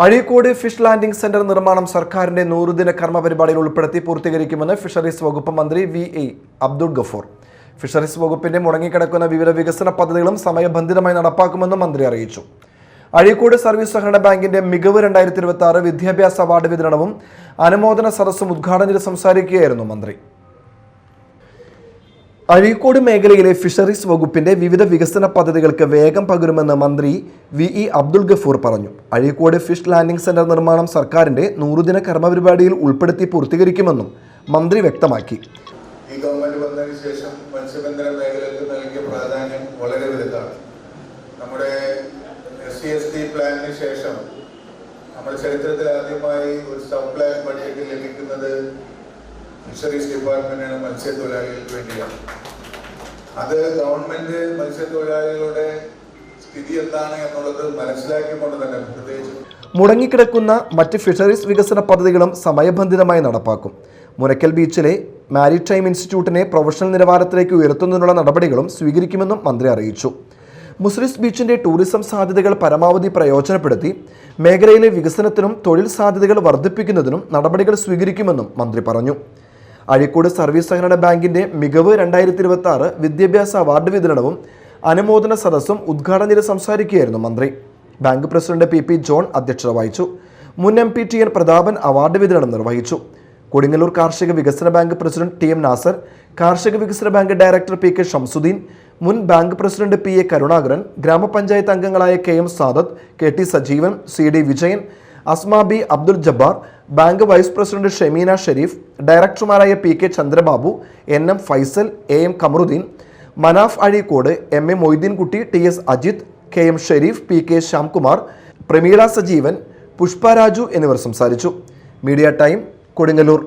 Azhikode fish landing centre നിർമ്മാണം സർക്കാരിന്റെ 100 ദിന കർമ്മ പരിപാടിയിൽ ഉൾപ്പെടുത്തി പൂർത്തീകരിക്കുമെന്ന് ഫിഷറീസ് വകുപ്പ് മന്ത്രി വി.എ. അബ്ദുൾ ഗഫൂർ. ഫിഷറീസ് വകുപ്പിന്റെ മുടങ്ങിക്കിടക്കുന്ന വിവിധ വികസന പദ്ധതികളും സമയബന്ധിതമായി നടപ്പാക്കുമെന്നും മന്ത്രി അറിയിച്ചു. അഴീക്കോട് സർവീസ് സഹകരണ ബാങ്കിന്റെ മികവ് 2026 വിദ്യാഭ്യാസ അവാർഡ് വിതരണവും അനുമോദന സദസ്സും ഉദ്ഘാടനം ചെയ്ത് സംസാരിക്കുകയായിരുന്നു മന്ത്രി. അഴീക്കോട് മേഖലയിലെ ഫിഷറീസ് വകുപ്പിന്റെ വിവിധ വികസന പദ്ധതികൾക്ക് വേഗം പകരുമെന്ന് മന്ത്രി വി.എ. അബ്ദുൾ ഗഫൂർ പറഞ്ഞു. അഴീക്കോട് ഫിഷ് ലാൻഡിംഗ് സെന്റർ നിർമ്മാണം സർക്കാരിന്റെ 100 ദിന കർമ്മ പരിപാടിയിൽ ഉൾപ്പെടുത്തി പൂർത്തീകരിക്കുമെന്നും മന്ത്രി വ്യക്തമാക്കി. ഈ ഗവൺമെന്റ് വന്നതിന് ശേഷം മത്സ്യബന്ധന മേഖലയ്ക്ക് നൽകിയ പ്രാധാന്യം വളരെ വലുതാണ്. നമ്മുടെ SC/ST പ്ലാനിന് ശേഷം നമ്മുടെ ചരിത്രത്തിൽ ആദ്യമായി ഒരു സബ് പ്ലാൻ ബഡ്ജറ്റ് ലഭിക്കുന്നത് ഫിഷറീസ് ഡിപ്പാർട്ട്മെന്റാണ്, മത്സ്യത്തൊഴിലാളികൾക്ക് വേണ്ടിയാണ്. അത് ഗവൺമെന്റ് മത്സ്യത്തൊഴിലാളികളുടെ സ്ഥിതി എന്താണ് എന്നുള്ളത് മനസ്സിലാക്കിക്കൊണ്ട് തന്നെ പ്രത്യേകിച്ച് മുടങ്ങിക്കിടക്കുന്ന മറ്റ് ഫിഷറീസ് വികസന പദ്ധതികളും സമയബന്ധിതമായി നടപ്പാക്കും. മുനക്കൽ ബീച്ചിലെ മാരിടൈം ഇൻസ്റ്റിറ്റ്യൂട്ടിനെ പ്രൊഫഷണൽ നിലവാരത്തിലേക്ക് ഉയർത്തുന്നതിനുള്ള നടപടികളും സ്വീകരിക്കുമെന്നും മന്ത്രി അറിയിച്ചു. മുസ്ലിസ് ബീച്ചിന്റെ ടൂറിസം സാധ്യതകൾ പരമാവധി പ്രയോജനപ്പെടുത്തി മേഖലയിലെ വികസനത്തിനും തൊഴിൽ സാധ്യതകൾ വർദ്ധിപ്പിക്കുന്നതിനും നടപടികൾ സ്വീകരിക്കുമെന്നും മന്ത്രി പറഞ്ഞു. അഴീക്കോട് സർവീസ് സഹകരണ ബാങ്കിന്റെ മികവ് 2026 വിദ്യാഭ്യാസ അവാർഡ് വിതരണവും അനുമോദന സദസ്സും ഉദ്ഘാടനം ചെയ്ത് സംസാരിക്കുകയായിരുന്നു മന്ത്രി. Bank president P.P. ജോൺ അധ്യക്ഷത വഹിച്ചു. മുൻ MP TN പ്രതാപൻ അവാർഡ് വിതരണം നിർവഹിച്ചു. കൊടുങ്ങല്ലൂർ കാർഷിക വികസന ബാങ്ക് പ്രസിഡന്റ് TM നാസർ, കാർഷിക വികസന ബാങ്ക് ഡയറക്ടർ PK ഷംസുദ്ദീൻ, മുൻ ബാങ്ക് പ്രസിഡന്റ് PA കരുണാകരൻ, ഗ്രാമപഞ്ചായത്ത് അംഗങ്ങളായ KM Sadath, KT Sajeevan, CD Vijayan, Asma B Abdul Jabbar, bank vice president Shemeena Shereef, ഡയറക്ടർമാരായ PK Chandrababu, NM Faisal, AM Kamaruddeen, Manaf Azhikode, MA Moideenkutty, TS Ajith, KM Shereef, PK Shyamkumar, Prameela Sajeevan, Pushpa Raju എന്നിവർ സംസാരിച്ചു. Media time, Kodungallur.